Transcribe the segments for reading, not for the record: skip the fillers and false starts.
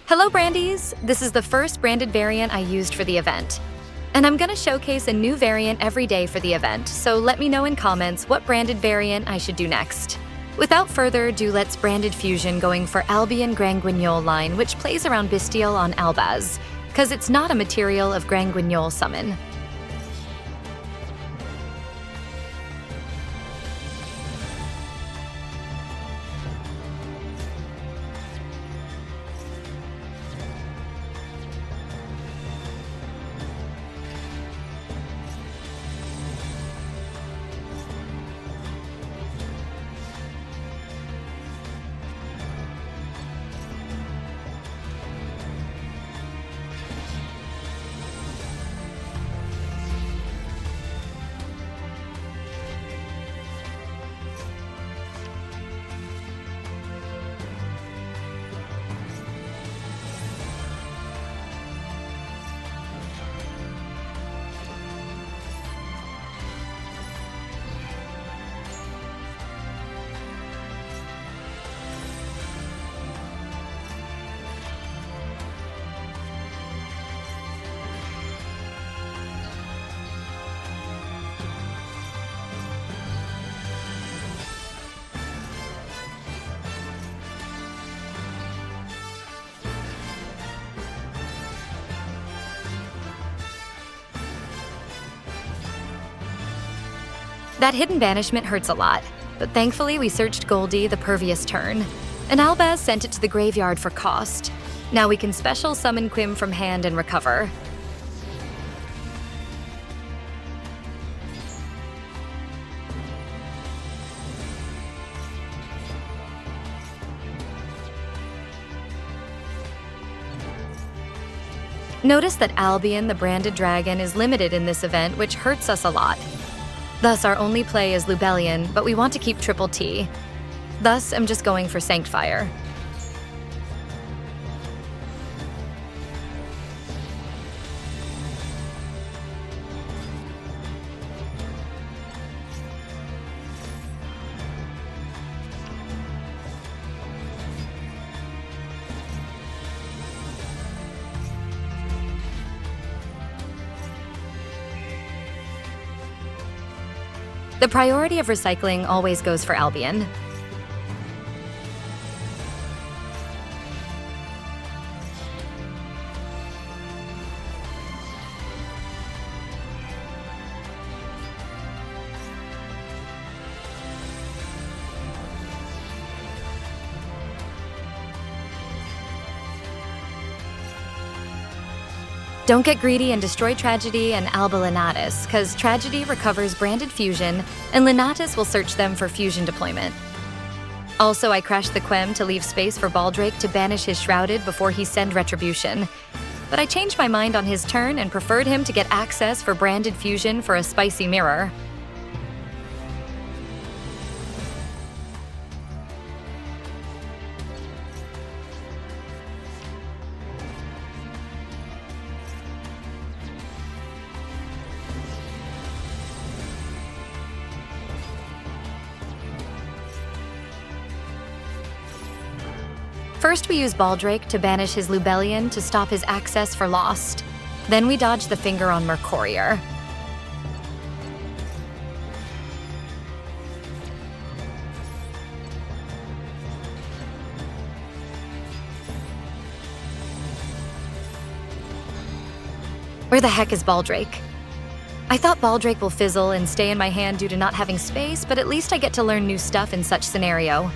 Hello Brandies! This is the first branded variant I used for the event. And I'm gonna showcase a new variant every day for the event, so let me know in comments what branded variant I should do next. Without further ado, let's branded fusion going for Albion Granguignol line, which plays around bystial on Albaz, cause it's not a material of Granguignol summon. That hidden banishment hurts a lot, but thankfully we searched Goldie the Pervious turn, and Albaz sent it to the graveyard for cost. Now we can special summon Quim from hand and recover. Notice that Albion, the branded dragon, is limited in this event, which hurts us a lot. Thus, our only play is Lubellion, but we want to keep triple T. Thus, I'm just going for Sanctfire. The priority of recycling always goes for Albion. Don't get greedy and destroy Tragedy and Alba Linatus, cause Tragedy recovers branded fusion, and Linatus will search them for fusion deployment. Also, I crashed the Quem to leave space for Baldrake to banish his Shrouded before he send Retribution. But I changed my mind on his turn and preferred him to get access for branded fusion for a spicy mirror. First, we use Baldrake to banish his Lubellion to stop his access for Lost. Then we dodge the finger on Mercurier. Where the heck is Baldrake? I thought Baldrake will fizzle and stay in my hand due to not having space, but at least I get to learn new stuff in such scenario.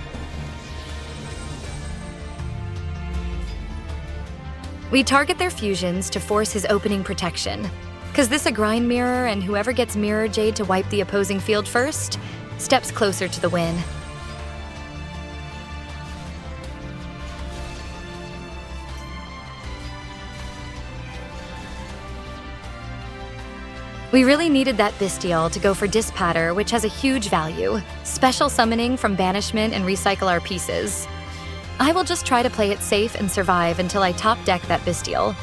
We target their fusions to force his opening protection, cause this a grind mirror and whoever gets Mirror Jade to wipe the opposing field first, steps closer to the win. We really needed that bystial to go for Dispatter, which has a huge value, special summoning from banishment and recycle our pieces. I will just try to play it safe and survive until I top deck that bystial.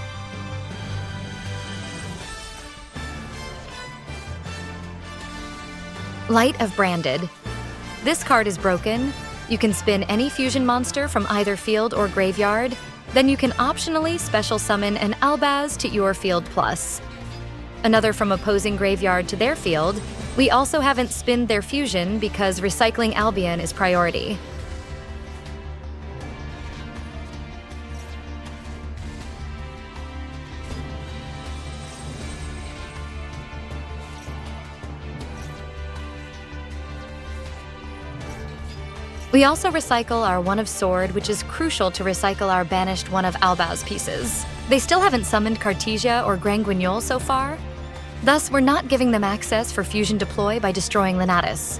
Light of Branded. This card is broken. You can spin any fusion monster from either field or graveyard, Then you can optionally special summon an Albaz to your field plus. Another from opposing graveyard to their field. We also haven't spinned their fusion because recycling Albion is priority. We also recycle our One of Sword, which is crucial to recycle our banished One of Albaz pieces. They still haven't summoned Cartesia or Grand Guignol so far. Thus, we're not giving them access for Fusion Deploy by destroying Lenatus.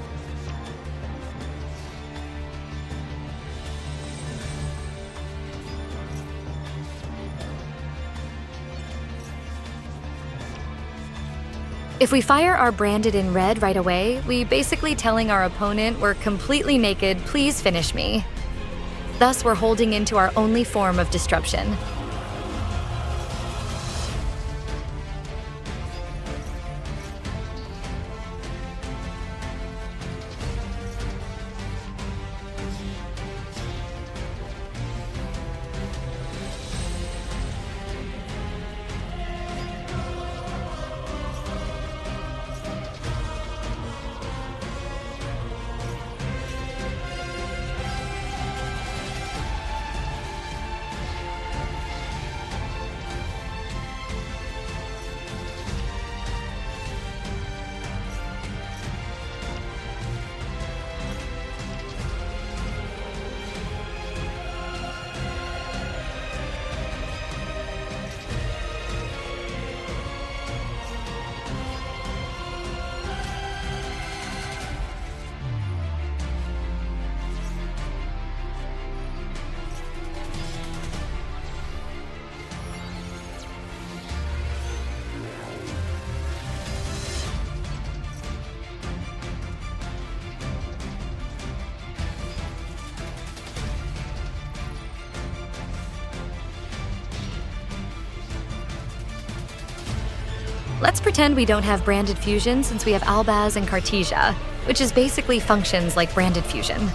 If we fire our branded in red right away, we basically telling our opponent we're completely naked, please finish me. Thus, we're holding into our only form of disruption. Let's pretend we don't have branded fusion since we have Albaz and Cartesia, which is basically functions like branded fusion.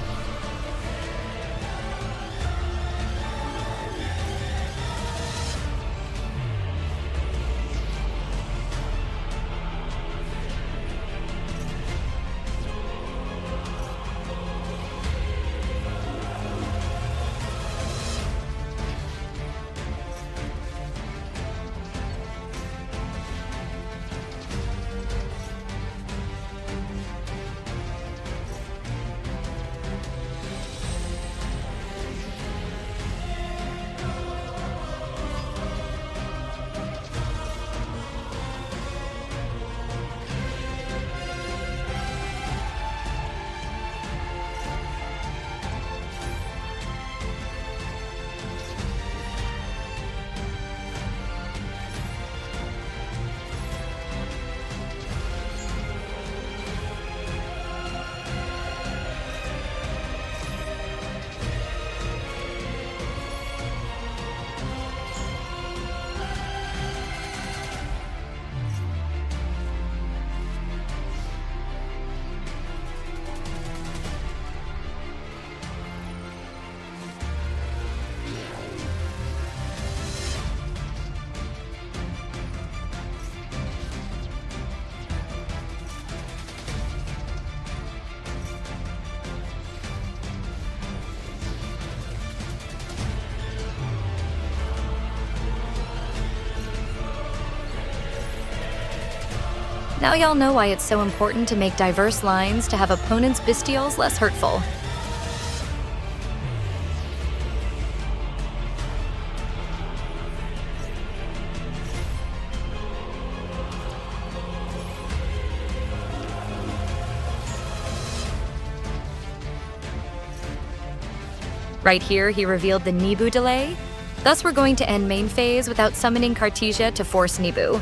Now y'all know why it's so important to make diverse lines to have opponents' bystials less hurtful. Right here, he revealed the Nibu delay. Thus, we're going to end main phase without summoning Cartesia to force Nibu.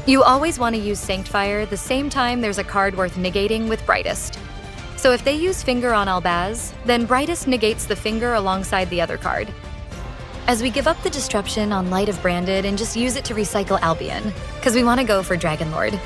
You always want to use Sanctfire the same time there's a card worth negating with Brightest. So if they use Finger on Albaz, then Brightest negates the Finger alongside the other card. As we give up the Disruption on Light of Branded and just use it to recycle Albion, because we want to go for Dragonlord.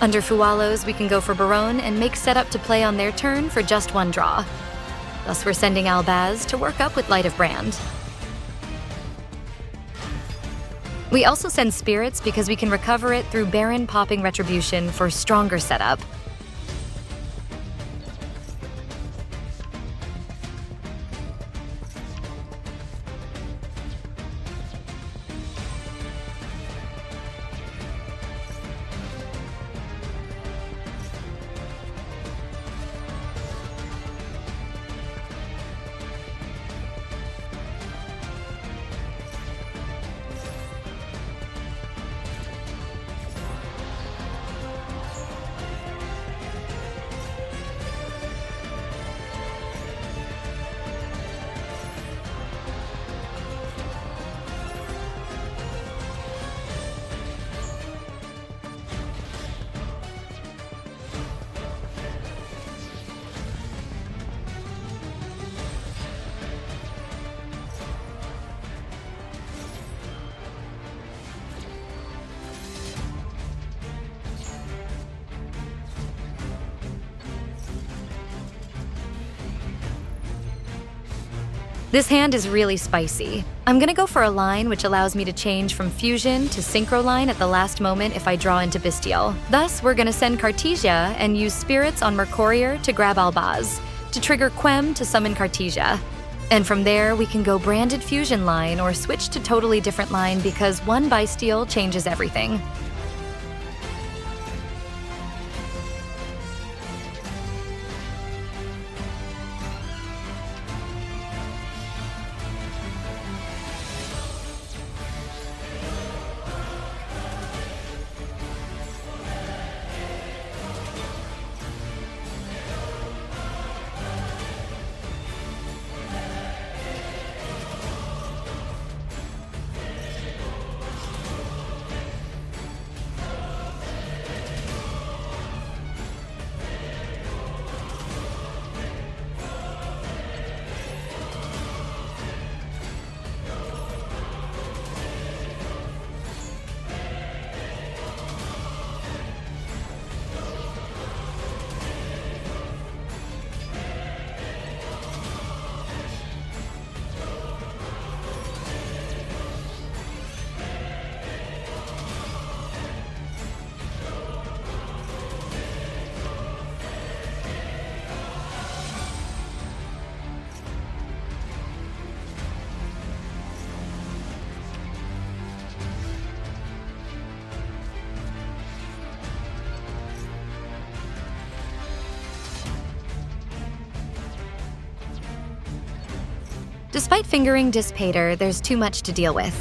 Under Fuwalos, we can go for Baronne and make setup to play on their turn for just one draw. Thus we're sending Albaz to work up with Light of Brand. We also send Spirits because we can recover it through Baron popping Retribution for stronger setup. This hand is really spicy. I'm gonna go for a line which allows me to change from Fusion to Synchro line at the last moment if I draw into Bystial. Thus, we're gonna send Cartesia and use Spirits on Mercurier to grab Albaz, to trigger Quem to summon Cartesia. And from there, we can go Branded Fusion line or switch to totally different line because one bystial changes everything. Despite fingering Dispater, there's too much to deal with.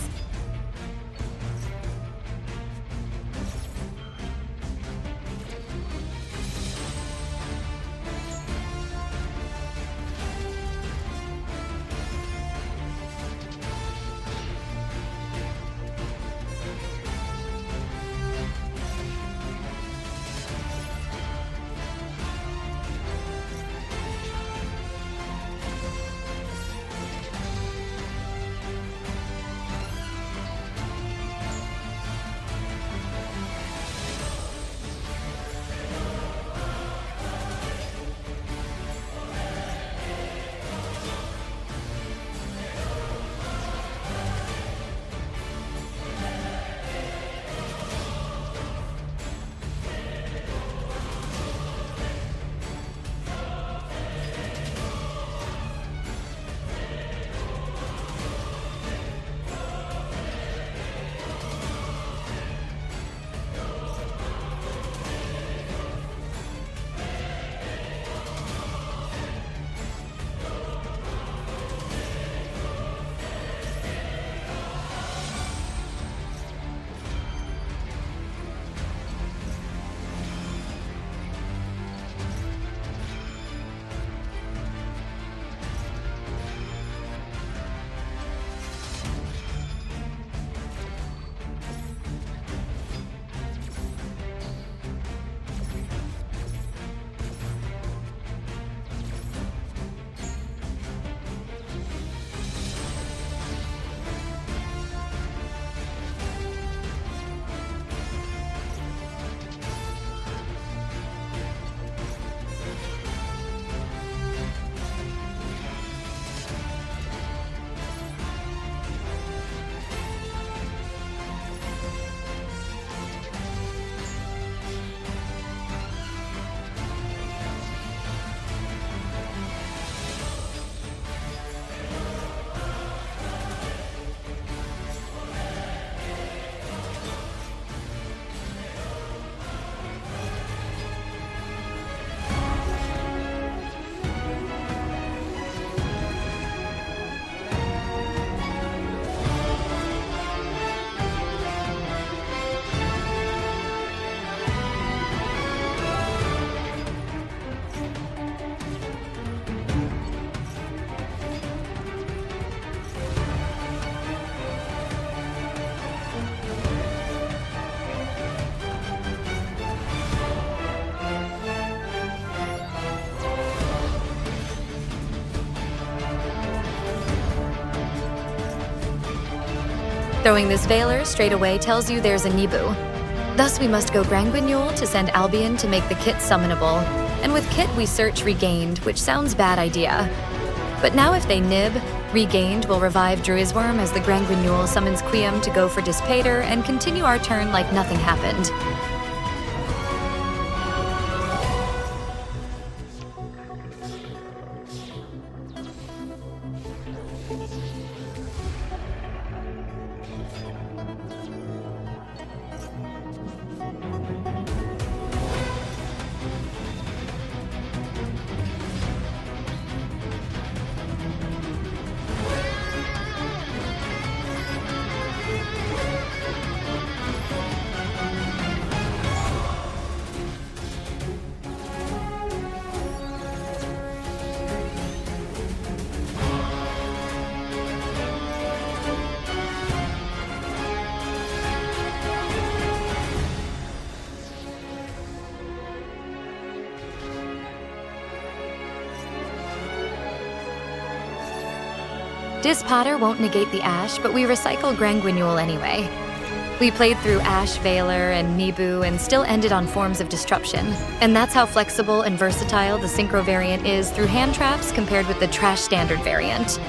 Throwing this Veiler straight away tells you there's a Nibu. Thus we must go Granguignol to send Albion to make the kit summonable. And with kit we search Regained, which sounds bad idea. But now if they nib, Regained will revive Druisworm as the Granguignol summons Quiem to go for Dispater and continue our turn like nothing happened. Dispater won't negate the Ash, but we recycle Granguignol anyway. We played through Ash, Veiler, and Nibu and still ended on Forms of Disruption. And that's how flexible and versatile the Synchro variant is through hand traps compared with the trash standard variant.